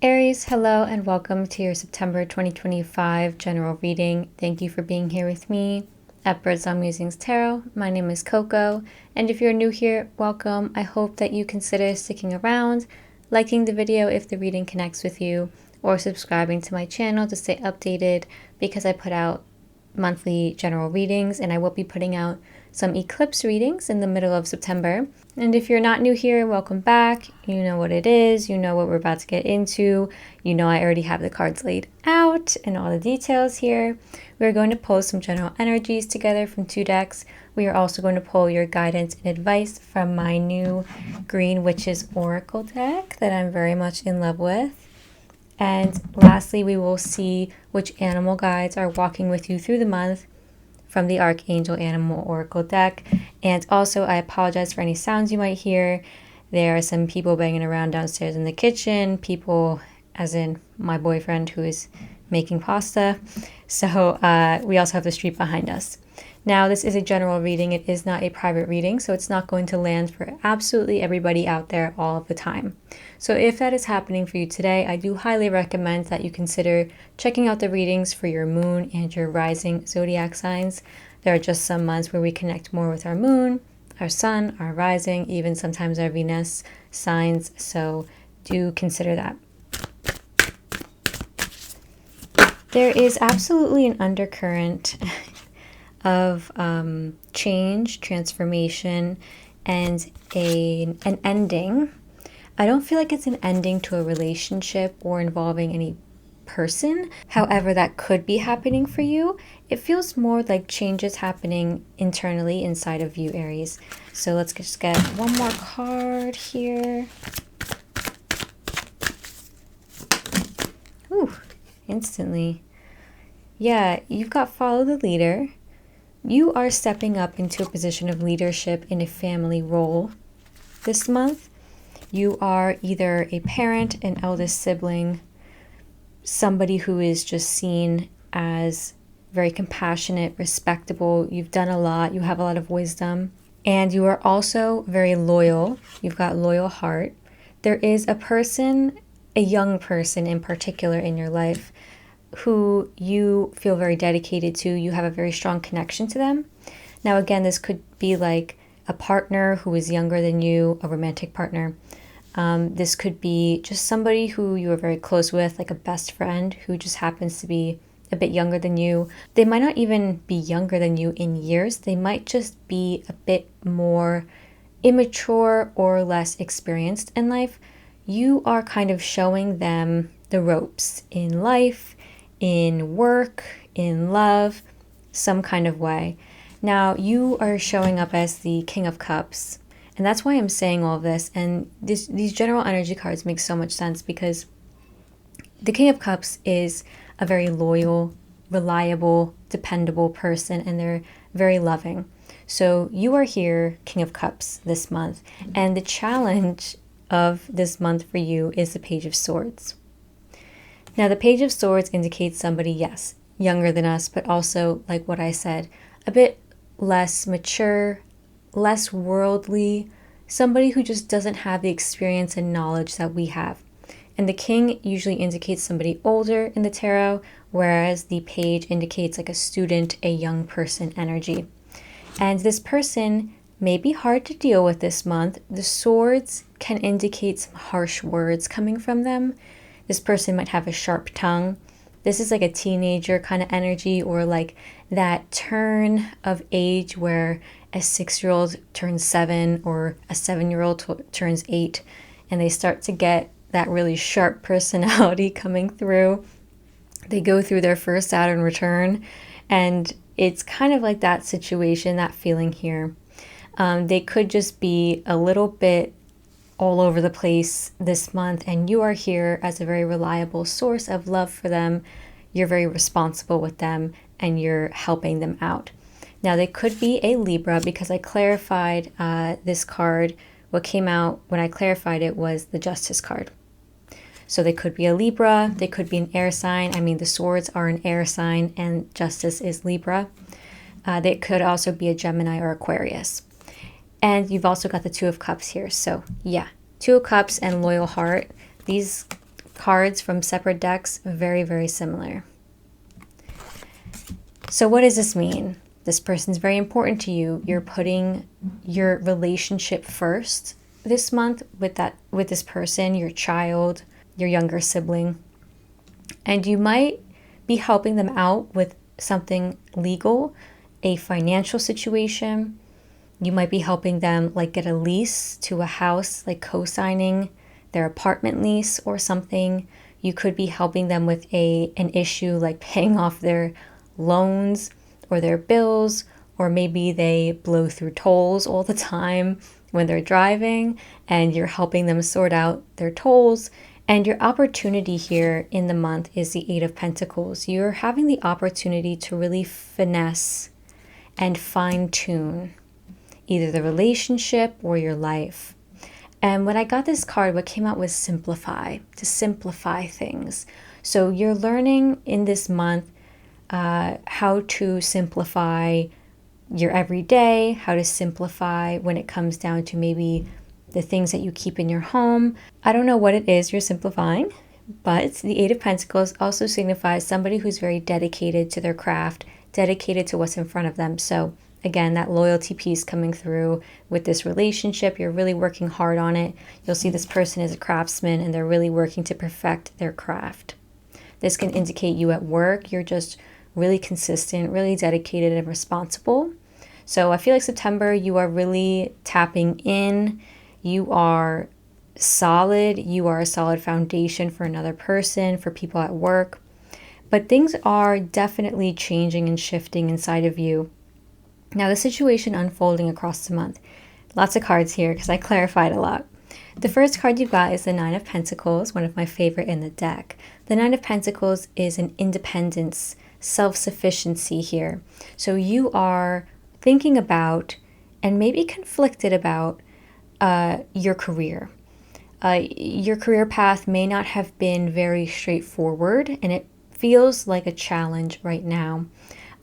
Aries, hello and welcome to your September 2025 general reading. Thank you for being here with me at Birdsong Musings Tarot. My name is Coco, and if you're new here, welcome. I hope that you consider sticking around, liking the video if the reading connects with you, or subscribing to my channel to stay updated because I put out monthly general readings, and I will be putting out some eclipse readings in the middle of September. And if you're not new here, welcome back. You know what it is, you know what we're about to get into. You know I already have the cards laid out and all the details here. We're going to pull some general energies together from 2 decks. We are also going to pull your guidance and advice from my new Green Witches Oracle deck that I'm very much in love with. And lastly, we will see which animal guides are walking with you through the month from the Archangel Animal Oracle deck. And also, I apologize for any sounds you might hear. There are some people banging around downstairs in the kitchen, people as in my boyfriend who is making pasta. So we also have the street behind us. Now, this is a general reading. It is not a private reading, so it's not going to land for absolutely everybody out there all of the time. So if that is happening for you today, I do highly recommend that you consider checking out the readings for your moon and your rising zodiac signs. There are just some months where we connect more with our moon, our sun, our rising, even sometimes our Venus signs, so do consider that. There is absolutely an undercurrent of change, transformation, and an ending. I don't feel like it's an ending to a relationship or involving any person. However, that could be happening for you. It feels more like changes happening internally inside of you, Aries. So let's just get one more card here. Ooh, instantly. Yeah, you've got follow the leader. You are stepping up into a position of leadership in a family role this month. You are either a parent, an eldest sibling, somebody who is just seen as very compassionate, respectable. You've done a lot. You have a lot of wisdom. And you are also very loyal. You've got loyal heart. There is a person, a young person in particular in your life, who you feel very dedicated to. You have a very strong connection to them. Now, again, this could be like a partner who is younger than you, a romantic partner. This could be just somebody who you are very close with, like a best friend who just happens to be a bit younger than you. They might not even be younger than you in years. They might just be a bit more immature or less experienced in life. You are kind of showing them the ropes in life, in work, in love, some kind of way. Now, you are showing up as the King of Cups, and that's why I'm saying all of this. And these general energy cards make so much sense because the King of Cups is a very loyal, reliable, dependable person, and they're very loving. So you are here, King of Cups, this month, and the challenge of this month for you is the Page of Swords. Now, the Page of Swords indicates somebody, yes, younger than us, but also, like what I said, a bit less mature, less worldly, somebody who just doesn't have the experience and knowledge that we have. And the King usually indicates somebody older in the tarot, whereas the Page indicates like a student, a young person energy. And this person may be hard to deal with this month. The swords can indicate some harsh words coming from them. This person might have a sharp tongue. This is like a teenager kind of energy, or like that turn of age where a 6-year-old turns 7 or a 7-year-old turns 8, and they start to get that really sharp personality coming through. They go through their first Saturn return, and it's kind of like that situation, that feeling here. They could just be a little bit all over the place this month, and you are here as a very reliable source of love for them. You're very responsible with them, and you're helping them out. Now, they could be a Libra because I clarified this card. What came out when I clarified it was the Justice card. So they could be a Libra, they could be an air sign. I mean, the swords are an air sign and Justice is Libra. They could also be a Gemini or Aquarius. And you've also got the Two of Cups here. So yeah, Two of Cups and loyal heart. These cards from separate decks, very, very similar. So what does this mean? This person's very important to you. You're putting your relationship first this month with this person, your child, your younger sibling. And you might be helping them out with something legal, a financial situation. You might be helping them like get a lease to a house, like co-signing their apartment lease or something. You could be helping them with an issue like paying off their loans or their bills, or maybe they blow through tolls all the time when they're driving and you're helping them sort out their tolls. And your opportunity here in the month is the Eight of Pentacles. You're having the opportunity to really finesse and fine-tune either the relationship or your life. And when I got this card, what came out was simplify, to simplify things. So you're learning in this month how to simplify your everyday, how to simplify when it comes down to maybe the things that you keep in your home. I don't know what it is you're simplifying, but the Eight of Pentacles also signifies somebody who's very dedicated to their craft, dedicated to what's in front of them. So again, that loyalty piece coming through with this relationship, you're really working hard on it. You'll see this person is a craftsman and they're really working to perfect their craft. This can indicate you at work. You're just really consistent, really dedicated and responsible. So I feel like September, you are really tapping in. You are solid. You are a solid foundation for another person, for people at work. But things are definitely changing and shifting inside of you. Now, the situation unfolding across the month. Lots of cards here because I clarified a lot. The first card you've got is the Nine of Pentacles, one of my favorite in the deck. The Nine of Pentacles is an independence, self-sufficiency here. So you are thinking about and maybe conflicted about your career. Your career path may not have been very straightforward and it feels like a challenge right now.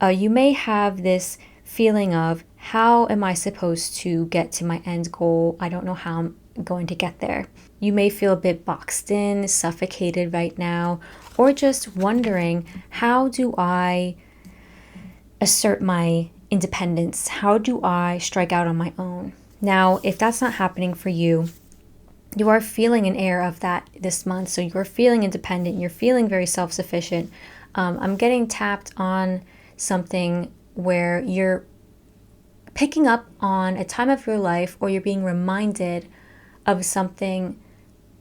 You may have this feeling of, how am I supposed to get to my end goal? I don't know how I'm going to get there. You may feel a bit boxed in, suffocated right now, or just wondering, how do I assert my independence? How do I strike out on my own? Now, if that's not happening for you, you are feeling an air of that this month. So you're feeling independent. You're feeling very self-sufficient. I'm getting tapped on something where you're picking up on a time of your life, or you're being reminded of something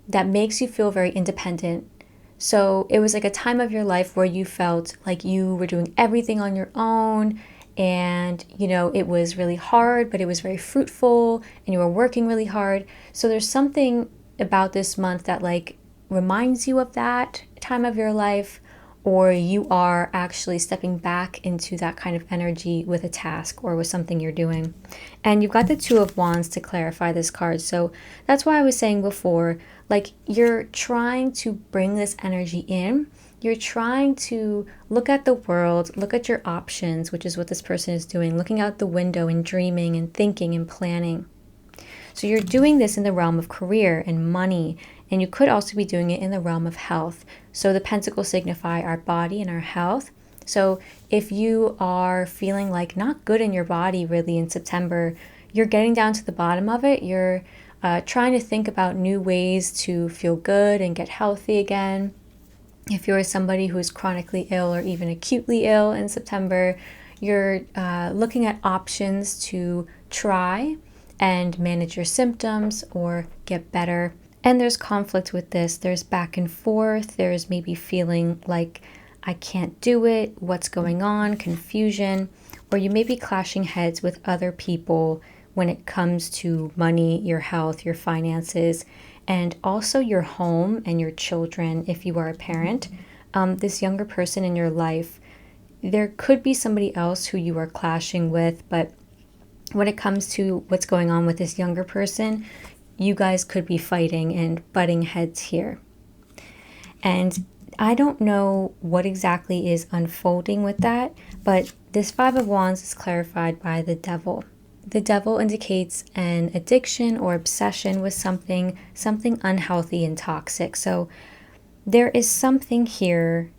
that makes you feel very independent. So it was like a time of your life where you felt like you were doing everything on your own, and it was really hard, but it was very fruitful, and you were working really hard. So there's something about this month that like reminds you of that time of your life, or you are actually stepping back into that kind of energy with a task or with something you're doing. And you've got the Two of Wands to clarify this card. So that's why I was saying before, like you're trying to bring this energy in. You're trying to look at the world, look at your options, which is what this person is doing, looking out the window and dreaming and thinking and planning. So you're doing this in the realm of career and money, and you could also be doing it in the realm of health. So the pentacles signify our body and our health. So if you are feeling like not good in your body really in September, you're getting down to the bottom of it. You're trying to think about new ways to feel good and get healthy again. If you're somebody who is chronically ill or even acutely ill in September, you're looking at options to try and manage your symptoms or get better. And there's conflict with this. There's back and forth. There's maybe feeling like I can't do it. What's going on? Confusion. Or you may be clashing heads with other people when it comes to money, your health, your finances, and also your home and your children if you are a parent. This younger person in your life, there could be somebody else who you are clashing with, but when it comes to what's going on with this younger person, you guys could be fighting and butting heads here. And I don't know what exactly is unfolding with that, but this Five of Wands is clarified by the Devil. The Devil indicates an addiction or obsession with something unhealthy and toxic. So there is something here,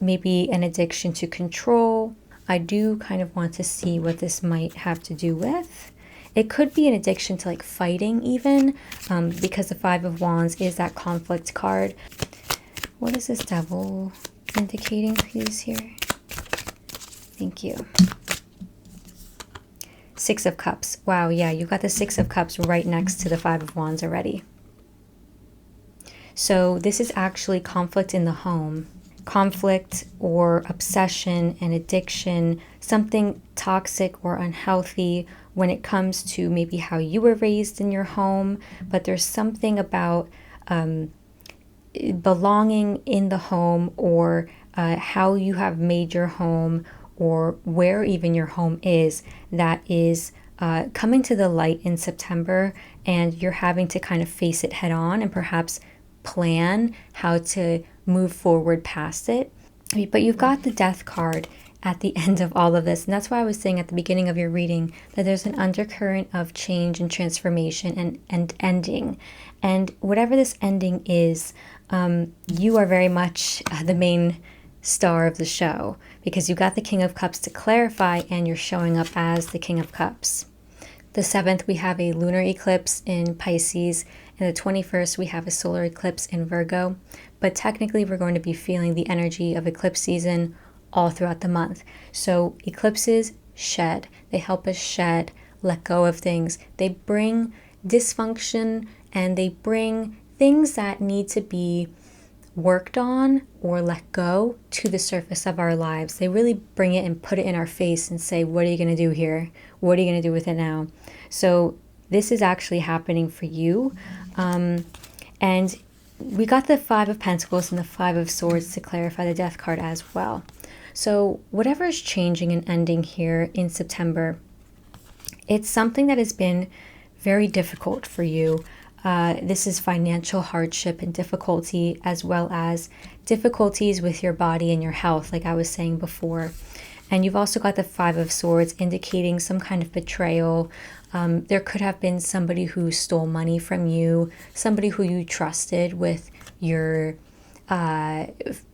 maybe an addiction to control. I do kind of want to see what this might have to do with. It could be an addiction to like fighting even, because the Five of Wands is that conflict card. What is this Devil indicating, please, here? Thank you. Six of Cups. Wow, yeah, you got the Six of Cups right next to the Five of Wands already. So this is actually conflict in the home. Conflict or obsession and addiction, something toxic or unhealthy when it comes to maybe how you were raised in your home, but there's something about belonging in the home, or how you have made your home, or where even your home is, that is coming to the light in September, and you're having to kind of face it head on and perhaps plan how to move forward past it. But you've got the Death card at the end of all of this, and that's why I was saying at the beginning of your reading that there's an undercurrent of change and transformation and ending. And whatever this ending is, you are very much the main star of the show, because you got the King of Cups to clarify, and you're showing up as the King of Cups. The 7th, we have a lunar eclipse in Pisces, and the 21st, we have a solar eclipse in Virgo. But technically, we're going to be feeling the energy of eclipse season all throughout the month. So eclipses shed. They help us shed, let go of things. They bring dysfunction, and they bring things that need to be worked on or let go to the surface of our lives. They really bring it and put it in our face and say, what are you going to do here? What are you going to do with it now? So this is actually happening for you. And we got the Five of Pentacles and the Five of Swords to clarify the Death card as well. So whatever is changing and ending here in September, it's something that has been very difficult for you. This is financial hardship and difficulty, as well as difficulties with your body and your health, like I was saying before. And you've also got the Five of Swords indicating some kind of betrayal. There could have been somebody who stole money from you, somebody who you trusted with your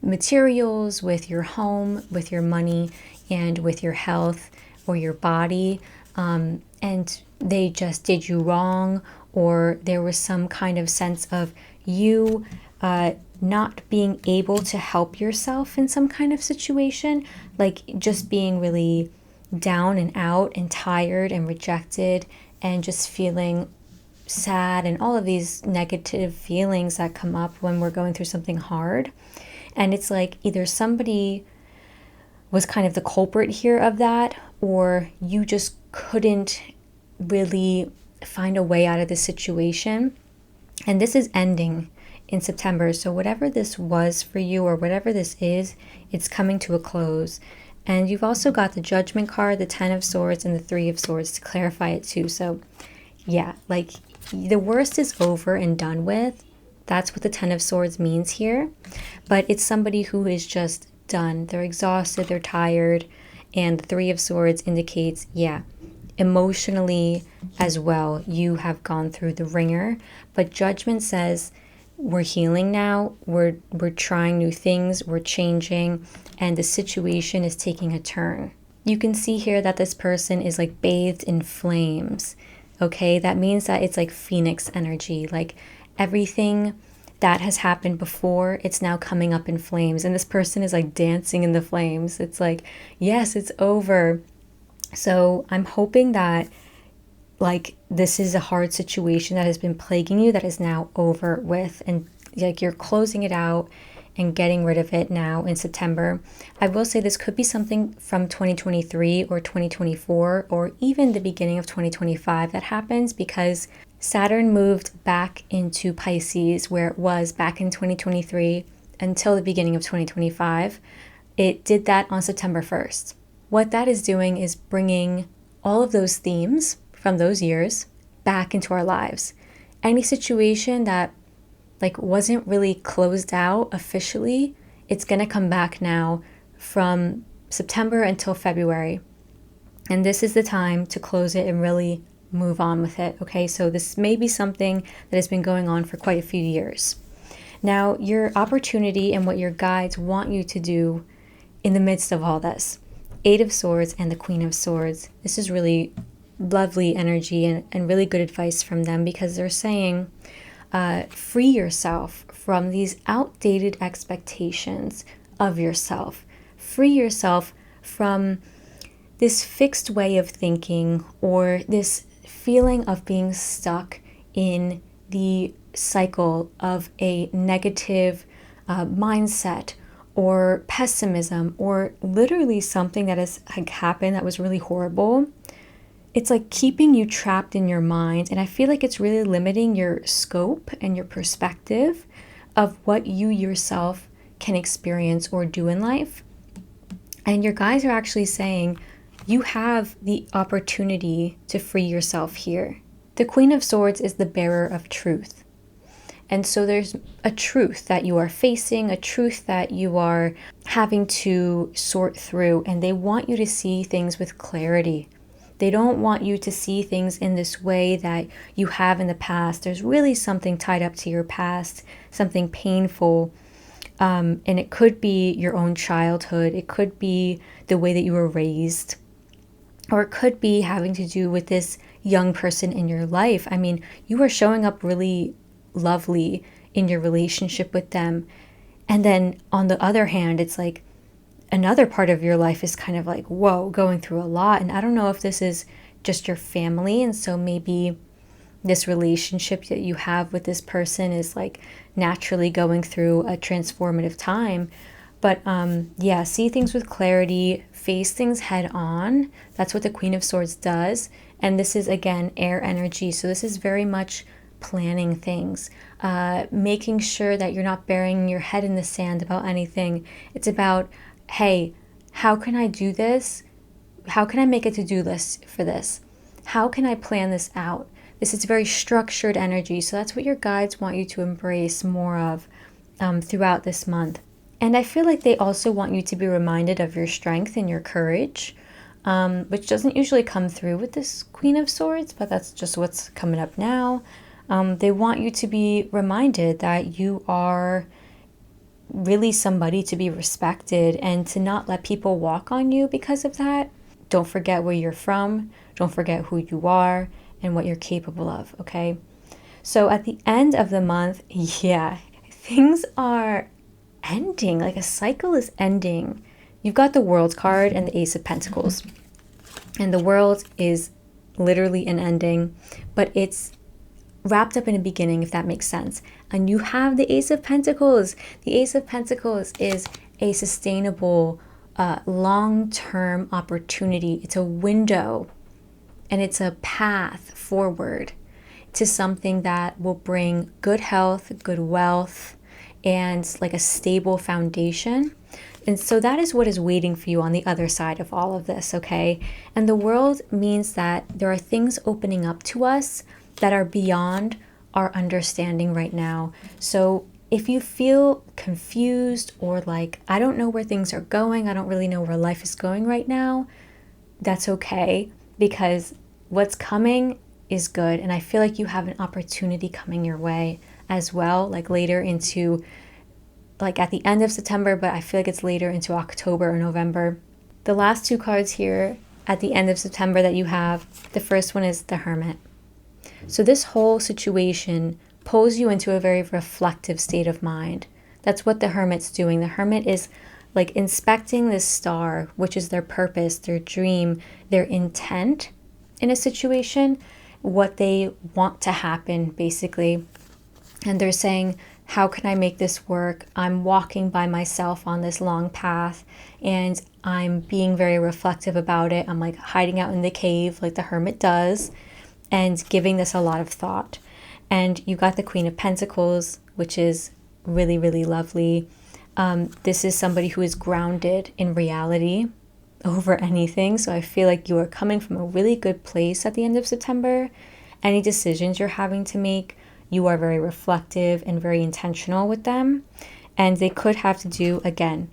materials, with your home, with your money, and with your health or your body. And they just did you wrong, or there was some kind of sense of you not being able to help yourself in some kind of situation, like just being really down and out and tired and rejected and just feeling sad and all of these negative feelings that come up when we're going through something hard. And it's like either somebody was kind of the culprit here of that, or you just couldn't really find a way out of the situation. And this is ending in September. So whatever this was for you, or whatever this is, it's coming to a close. And you've also got the Judgment card, the Ten of Swords, and the Three of Swords to clarify it too. So yeah, like the worst is over and done with. That's what the Ten of Swords means here. But it's somebody who is just done. They're exhausted, they're tired. And the Three of Swords indicates, yeah, emotionally as well, you have gone through the ringer. But Judgment says, we're healing now, we're trying new things, we're changing, and the situation is taking a turn. You can see here that this person is like bathed in flames. Okay, that means that it's like phoenix energy, like everything that has happened before, it's now coming up in flames, and this person is like dancing in the flames. It's like, yes, it's over. So I'm hoping that like this is a hard situation that has been plaguing you that is now over with, and like you're closing it out and getting rid of it now in September. I will say this could be something from 2023 or 2024 or even the beginning of 2025 that happens, because Saturn moved back into Pisces where it was back in 2023 until the beginning of 2025. It did that on September 1st. What that is doing is bringing all of those themes from those years back into our lives. Any situation that like wasn't really closed out officially, it's going to come back now from September until February. And this is the time to close it and really move on with it. Okay, so this may be something that has been going on for quite a few years. Now, your opportunity and what your guides want you to do in the midst of all this, Eight of Swords and the Queen of Swords, this is really lovely energy and really good advice from them, because they're saying, free yourself from these outdated expectations of yourself. Free yourself from this fixed way of thinking, or this feeling of being stuck in the cycle of a negative mindset or pessimism, or literally something that has happened that was really horrible. It's like keeping you trapped in your mind, and I feel like it's really limiting your scope and your perspective of what you yourself can experience or do in life. And your guides are actually saying you have the opportunity to free yourself here. The Queen of Swords is the bearer of truth. And so there's a truth that you are facing, a truth that you are having to sort through, and they want you to see things with clarity. They don't want you to see things in this way that you have in the past. There's really something tied up to your past, something painful. And it could be your own childhood. It could be the way that you were raised. Or it could be having to do with this young person in your life. I mean, you are showing up really lovely in your relationship with them. And then on the other hand, it's like another part of your life is kind of like, whoa, going through a lot. And I don't know if this is just your family. And so maybe this relationship that you have with this person is like naturally going through a transformative time. But yeah, see things with clarity, face things head on. That's what the Queen of Swords does. And this is, again, air energy. So this is very much planning things, making sure that you're not burying your head in the sand about anything. It's about, hey, how can I do this? How can I make a to-do list for this? How can I plan this out? This is very structured energy. So that's what your guides want you to embrace more of throughout this month. And I feel like they also want you to be reminded of your strength and your courage, which doesn't usually come through with this Queen of Swords, but that's just what's coming up now. They want you to be reminded that you are really somebody to be respected, and to not let people walk on you because of that. Don't forget where you're from. Don't forget who you are and what you're capable of, okay? So at the end of the month, yeah, things are ending. Like a cycle is ending. You've got the World card and the Ace of Pentacles. And the World is literally an ending, but it's wrapped up in a beginning, if that makes sense. And you have the Ace of Pentacles. The Ace of Pentacles is a sustainable, long-term opportunity. It's a window, and it's a path forward to something that will bring good health, good wealth, and like a stable foundation. And so that is what is waiting for you on the other side of all of this, okay? And the World means that there are things opening up to us that are beyond our understanding right now. So if you feel confused or like, I don't know where things are going, I don't really know where life is going right now, that's okay, because what's coming is good. And I feel like you have an opportunity coming your way as well, like later into, like at the end of September, but I feel like it's later into October or November. The last two cards here at the end of September that you have, the first one is the Hermit. So this whole situation pulls you into a very reflective state of mind. That's what the Hermit's doing. The Hermit is like inspecting this star, which is their purpose, their dream, their intent in a situation, what they want to happen, basically. And they're saying, how can I make this work? I'm walking by myself on this long path, and I'm being very reflective about it. I'm like hiding out in the cave like the Hermit does, and giving this a lot of thought. And you got the Queen of Pentacles, which is really, really lovely. This is somebody who is grounded in reality over anything. So I feel like you are coming from a really good place at the end of September. Any decisions you're having to make, you are very reflective and very intentional with them. And they could have to do, again,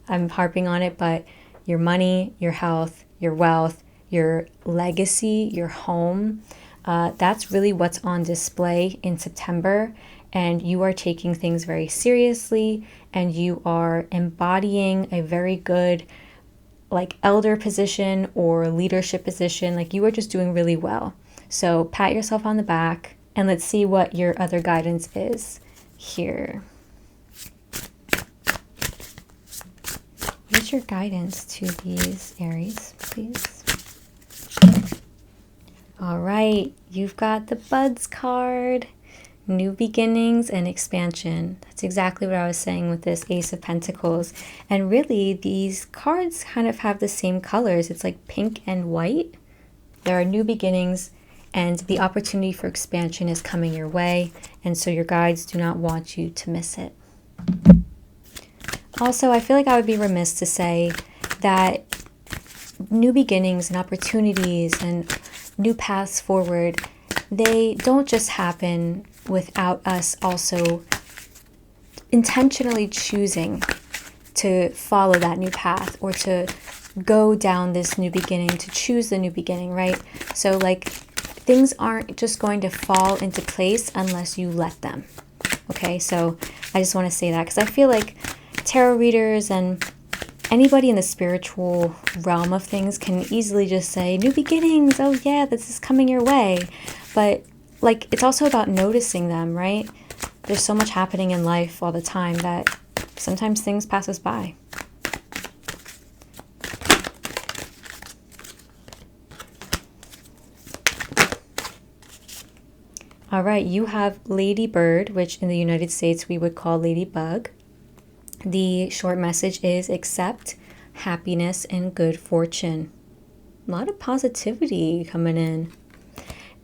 I'm harping on it, but your money, your health, your wealth, your legacy, your home. That's really what's on display in September. and you are taking things very seriously, and you are embodying a very good like elder position or leadership position. Like, you are just doing really well. So pat yourself on the back, and let's see what your other guidance is here. What's your guidance to these Aries, please? All right, you've got the Buds card. New beginnings and expansion. That's exactly what I was saying with this Ace of Pentacles. And really, these cards kind of have the same colors. It's like pink and white. There are new beginnings, and the opportunity for expansion is coming your way. And so your guides do not want you to miss it. Also, I feel like I would be remiss to say that new beginnings and opportunities and new paths forward, they don't just happen without us also intentionally choosing to follow that new path, or to go down this new beginning, to choose the new beginning, right? So like, things aren't just going to fall into place unless you let them. Okay, so I just want to say that, because I feel like tarot readers and anybody in the spiritual realm of things can easily just say, new beginnings, oh yeah, this is coming your way. But like, it's also about noticing them, right? There's so much happening in life all the time that sometimes things pass us by. All right, you have Lady Bird, which in the United States we would call Ladybug. The short message is accept happiness and good fortune. A lot of positivity coming in.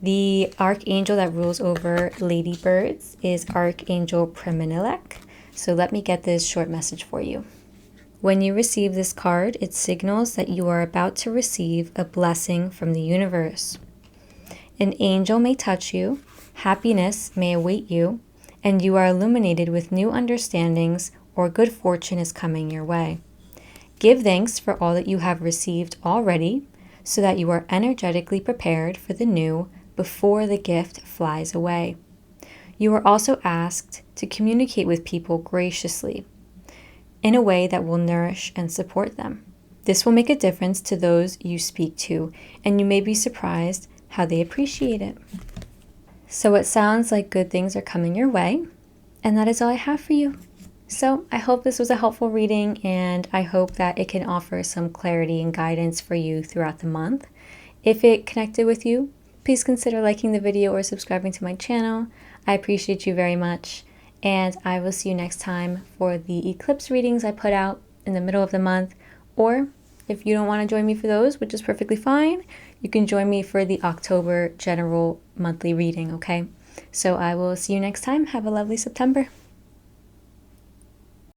The archangel that rules over ladybirds is Archangel Priminelec. So let me get this short message for you. When you receive this card, it signals that you are about to receive a blessing from the universe. An angel may touch you, happiness may await you, and you are illuminated with new understandings, or good fortune is coming your way. Give thanks for all that you have received already, so that you are energetically prepared for the new before the gift flies away. You are also asked to communicate with people graciously, in a way that will nourish and support them. This will make a difference to those you speak to, and you may be surprised how they appreciate it. So it sounds like good things are coming your way, and that is all I have for you. So I hope this was a helpful reading, and I hope that it can offer some clarity and guidance for you throughout the month. If it connected with you, please consider liking the video or subscribing to my channel. I appreciate you very much, and I will see you next time for the eclipse readings I put out in the middle of the month. Or if you don't want to join me for those, which is perfectly fine, you can join me for the October general monthly reading, okay? So I will see you next time. Have a lovely September.